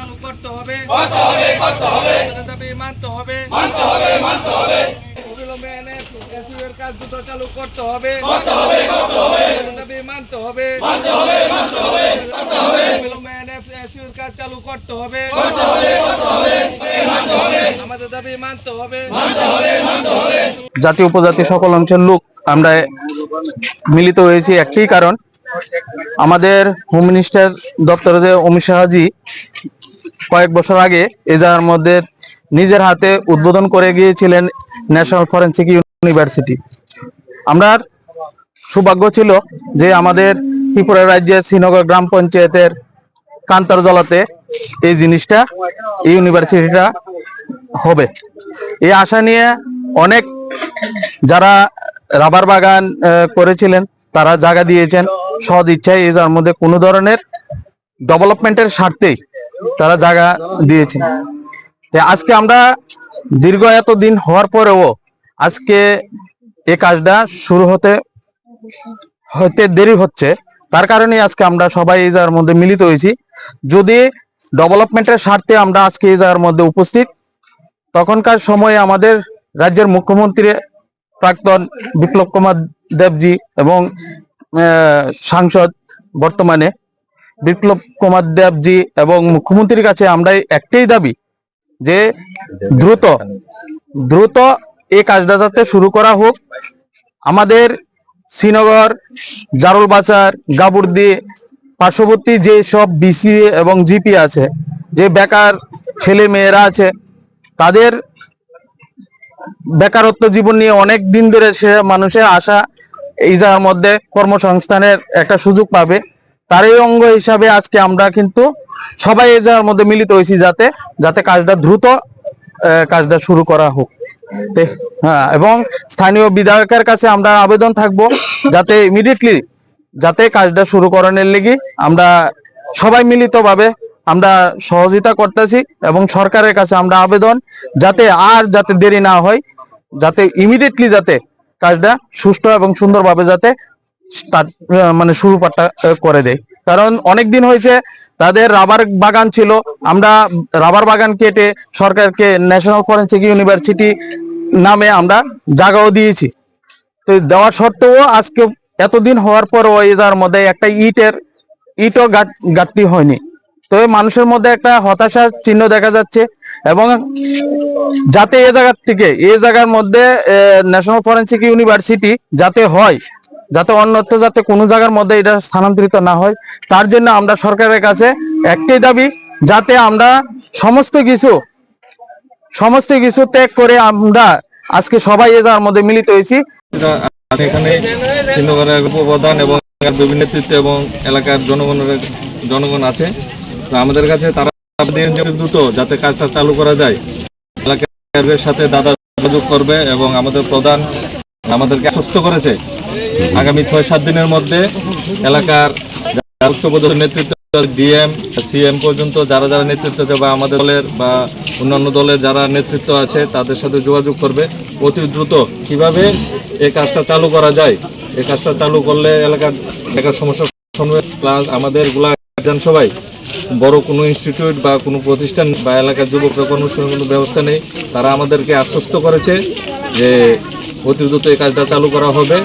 চালু করতে হবে দাবি মানতে হবে অবিলম্বে এনএসইউ এর কাজ দ্রুত চালু করতে হবে দাবি মানতে হবে অবিলম্বে এনএসইউ এর কাজ চালু করতে হবে আমাদের দাবি মানতে হবে। জাতি উপজাতি সকল অংশের লোক আমরা মিলিত হয়েছি একটাই কারণ, আমাদের হোম মিনিস্টার দপ্তরে যে অমিত শাহজি কয়েক বছর আগে এই জায়গার মধ্যে নিজের হাতে উদ্বোধন করে গিয়েছিলেন ন্যাশনাল ফরেন্সিক ইউনিভার্সিটি। আমরা সৌভাগ্য ছিল যে আমাদের ত্রিপুরা রাজ্যের শ্রীনগর গ্রাম পঞ্চায়েতের কান্তরজলাতে এই জিনিসটা, এই ইউনিভার্সিটিটা হবে। এই আশা নিয়ে অনেক যারা রাবার বাগান করেছিলেন তারা জায়গা দিয়েছেন সদ ইচ্ছায়, এই যার মধ্যে কোনো ধরনের ডেভেলপমেন্টের স্বার্থেই তারা জায়গা দিয়েছেন। আজকে আমরা দীর্ঘ এত দিন হওয়ার পরেও আজকে এই কাজটা শুরু হতে দেরি হচ্ছে, তার কারণে আজকে আমরা সবাই এই জায়গার মধ্যে মিলিত হয়েছি। যদি ডেভেলপমেন্টের স্বার্থে আমরা আজকে এই জায়গার মধ্যে উপস্থিত, তখনকার সময়ে আমাদের রাজ্যের মুখ্যমন্ত্রী প্রাক্তন বিপ্লব কুমার দেবজি এবং সাংসদ বর্তমানে বিপ্লব কুমার দেবজি এবং মুখ্যমন্ত্রীর কাছে আমরা একটাই দাবি যে দ্রুত এই কাজটা যাতে শুরু করা হোক। আমাদের শ্রীনগর, জারুল বাজার, গাবুর্দি পার্শ্ববর্তী যে সব বিসি এবং জিপি আছে, যে বেকার ছেলে মেয়েরা আছে, তাদের বেকারত্ব জীবন নিয়ে অনেক দিন ধরে সে মানুষের আশা এই জায়গার মধ্যে কর্মসংস্থানের একটা সুযোগ পাবে। তারই অঙ্গ হিসাবে আজকে আমরা কিন্তু সবাই এই জায়গার মধ্যে মিলিত হয়েছি যাতে কাজটা দ্রুত কাজটা শুরু করা হোক। হ্যাঁ, এবং স্থানীয় বিধায়কের কাছে আমরা আবেদন থাকবো যাতে ইমিডিয়েটলি যাতে কাজটা শুরু করানোর লেগে আমরা সবাই মিলিতভাবে আমরা সহযোগিতা করতেছি, এবং সরকারের কাছে আমরা আবেদন যাতে দেরি না হয়, যাতে ইমিডিয়েটলি যাতে কাজটা সুষ্ঠু এবং সুন্দরভাবে যাতে শুরু করে দেয়। কারণ অনেক দিন হয়েছে তাদের রাবার বাগান ছিল, আমরা রাবার বাগান কেটে সরকারকে ন্যাশনাল ফরেন্সিক ইউনিভার্সিটি নামে আমরা জায়গাও দিয়েছি। তো দেওয়ার সত্ত্বেও আজকে এতদিন হওয়ার পরও এই যার মধ্যে একটা ইটও ঘাটতি হয়নি। তো মানুষের মধ্যে একটা হতাশার চিহ্ন দেখা যাচ্ছে, এবং যাতে এই জায়গার মধ্যে ন্যাশনাল ফরেন্সিক ইউনিভার্সিটি যাতে অন্যত্র যাতে কোনো জায়গার মধ্যে এটা স্থানান্তরিত না হয়, তার জন্য আমরা সরকারের কাছে একটাই দাবি, যাতে আমরা সমস্ত কিছু ত্যাগ করে আমরা আজকে সবাই এই জায়গার মধ্যে মিলিত হয়েছি। এখানে শ্রীনগরের উপপ্রধান এবং বিভিন্ন নেতৃত্ব এবং এলাকার জনগণ আছে। তো আমাদের কাছে তারা দ্রুত যাতে কাজটা চালু করা যায়, এলাকার সাথে দাদা যোগাযোগ করবে, এবং আমাদের প্রধান আমাদেরকে আশ্বস্ত করেছে আগামী 6-7 দিনের মধ্যে এলাকার নেতৃত্ব ডিএম সিএম পর্যন্ত যারা নেতৃত্ব বা আমাদের দলের বা অন্যান্য দলের যারা নেতৃত্ব আছে তাদের সাথে যোগাযোগ করবে অতি দ্রুত কিভাবে এই কাজটা চালু করা যায়। এই কাজটা চালু করলে এলাকার সমস্যা প্লাস আমাদের সবাই বড় কোনো ইনস্টিটিউট বা কোনো প্রতিষ্ঠান বা এলাকার যুবকরা কোনো ব্যবস্থা নেই, তারা আমাদেরকে আশ্বস্ত করেছে যে অতি দ্রুত এই কাজটা চালু করা হবে।